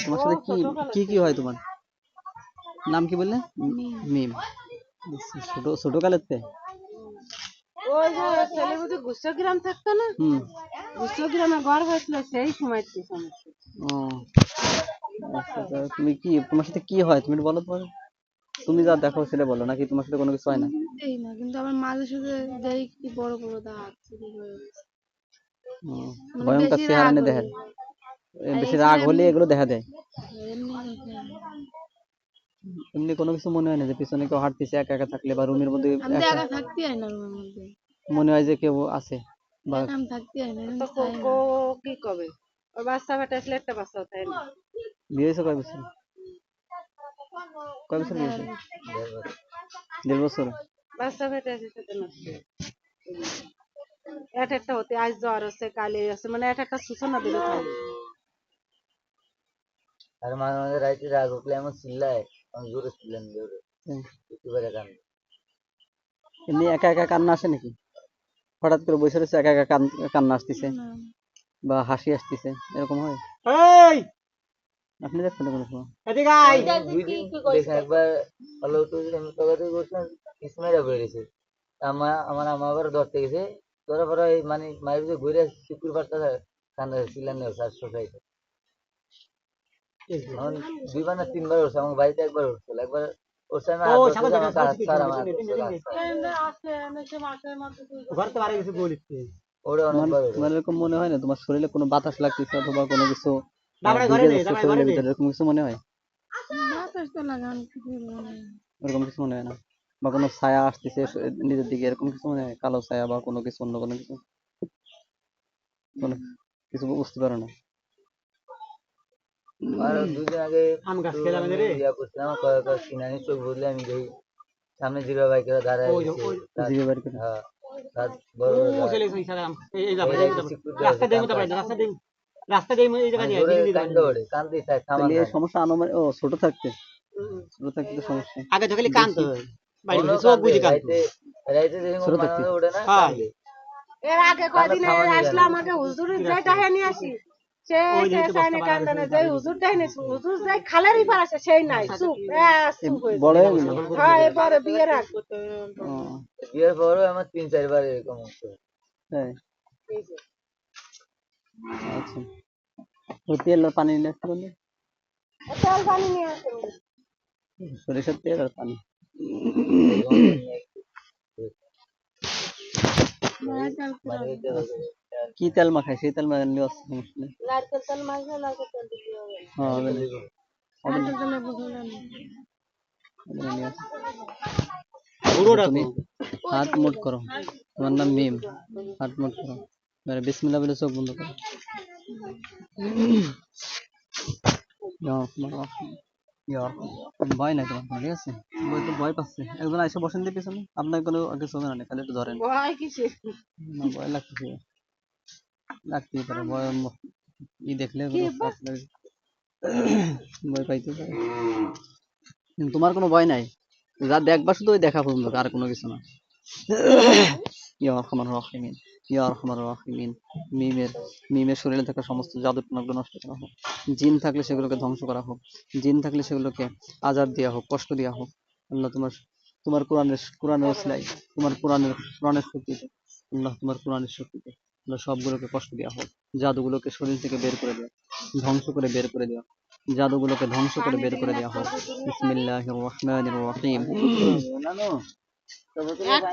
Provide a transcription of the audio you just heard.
তোমার সাথে কি কি কি হয় তোমার? নাম কি বললে? মিম। ছোট ছোট কালেতে ওই যে ছেলেবুঝি গুচ্ছগ্রাম থাকতো না, গুচ্ছগ্রামে ঘর হয়েছিল সেই সময় সমস্যা। ও আচ্ছা, তুমি কি তোমার সাথে কি হয় তুমি একটু বলো তো? তুমি যা দেখো সেটা বলো, নাকি তোমার সাথে কোনো কিছু হয় না? এই না, কিন্তু আমার মাঝে সাথে দেই কি বড় বড় দাঁত ভয়ঙ্কর চেহারা নিয়ে দেখেন, বেশি রাগ হলে এগুলো দেখা দেয়। এমনি কোনো কিছু মনে হয় না যে পিছনে কেউ হাঁটতেছে একা একা থাকলে, বা রুমের মধ্যে একা থাকতে হয় না, রুমের মধ্যে মনে হয় যে কেউ আছে, বা থাকতে হয় না। তো কি কবে ওর বাচ্চা বেটা আসলে একটা বাচ্চা তাই না? বিয়ে হয়েছে কয় বছর? কয় বছর বিয়ে হয়েছে? 1.5 বছর। বাচ্চা বেটা এসেছে তো নষ্ট এক একটা হতে আজ জ্বর হচ্ছে কালে আছে, মানে এক একটা সূচনা দিতে থাকে। আর মাঝে মাঝে রাইতে রাগ উঠলে এমন চিল্লায়, আমি জোরে চিল্লান জোরে একেবারে কান। এমনি একা একা কান্না আসে নাকি? হঠাৎ করে বসে রয়েছে একা একা কান্না আসতেছে বা হাসি আসতেছে, এরকম হয়? আপনি দেখবেন কোনো সময়? একবার হলো তো তোকে করছিলাম ইসমাইলা বেরিয়েছে, আমার আমা আবার ধরতে গেছে, ধরার পরে মানে মায়ের যে ঘুরে শুক্রবারটা কান্দা চিল্লান সোসাইটি এখন 2 বার না 3 বার উঠছে, আমার বাড়িতে একবার উঠছিল, একবার উঠছে আমি ওরা অনেকবার তোমার এরকম মনে হয় না তোমার শরীরে কোনো বাতাস লাগতেছে অথবা কোনো কিছু শরীরের ভিতরে এরকম কিছু মনে হয়? এরকম কিছু মনে হয় না? বা কোনো ছায়া আসতেছে নিজের দিকে, এরকম কিছু মনে হয়? কালো ছায়া বা কোনো কিছু, অন্য কোনো কিছু, কোনো কিছু বুঝতে পারো না? আর 2 দিন আগে ইয়া করছিলাম, কিনানি চোখ বুঝলে আমি দেখি সামনে জিরো বাইকেরা দাঁড়ায় সমস্যা ছোট থাকতে সমস্যা আগে যখন কান্ত ওঠে না। এর আগে কয়দিন আসলাম, আগে হুজুরের যেটা নিয়ে আসি সে কান্দনে যে হুজুরটাই নেই, হুজুর যাই খালেরই পার আছে সেই নাই, চুপ চুপ হয়ে বড় হ্যাঁ এবারে বিয়ের আগে বিয়ের পরও আমার 3-4 বার এরকম হচ্ছে। হ্যাঁ আচ্ছা, তেল আর পানি নিয়ে আসতে বললে? তেল পানি নিয়ে আসে, সরিষার তেল আর পানি। কি তেল মাখায় সেই তেল মাখালে নারকেল তেল মাখলে নারকেল তেল দিতে হবে। তুমি হাত মুট করো, তোমার নাম মিম, হাত মুট করো, বিসমিল্লাহ বলে চোখ বন্ধ করো। ভয় নাই তোমার, ঠিক আছে? ভয় পাচ্ছে একজন এসে বসেন দিয়ে পিছনে, আপনার কোনো কিছু হবে না, খালি একটু ধরেন। ভয় কিসের? না ভয় লাগতেছে, লাগতেই পারে ভয়, দেখলে ভয় পাইতে পারে। তোমার কোনো ভয় নাই, যা দেখবা শুধু ওই দেখা পর্যন্ত, আর কোনো কিছু না। ইয়া রহমান রহিমিন, ইয়া রহমান রহিমিন। মিমের শরীরে থাকা সমস্ত জাদু টনাগুলো নষ্ট করা হোক, জিন থাকলে সেগুলোকে ধ্বংস করা হোক, জিন থাকলে সেগুলোকে আযাব দেওয়া হোক, কষ্ট দেওয়া হোক। আল্লাহ তোমার কোরআনের ওসিলায়, তোমার কোরআনের শক্তিতে, আল্লাহ তোমার কোরআনের শক্তিতে আল্লাহ সবগুলোকে কষ্ট দেওয়া হোক, জাদুগুলোকে শরীর থেকে বের করে দেওয়া, ধ্বংস করে বের করে দেওয়া, জাদুগুলোকে ধ্বংস করে বের করে দেওয়া হোক। বিসমিল্লাহির রহমানির রহিম।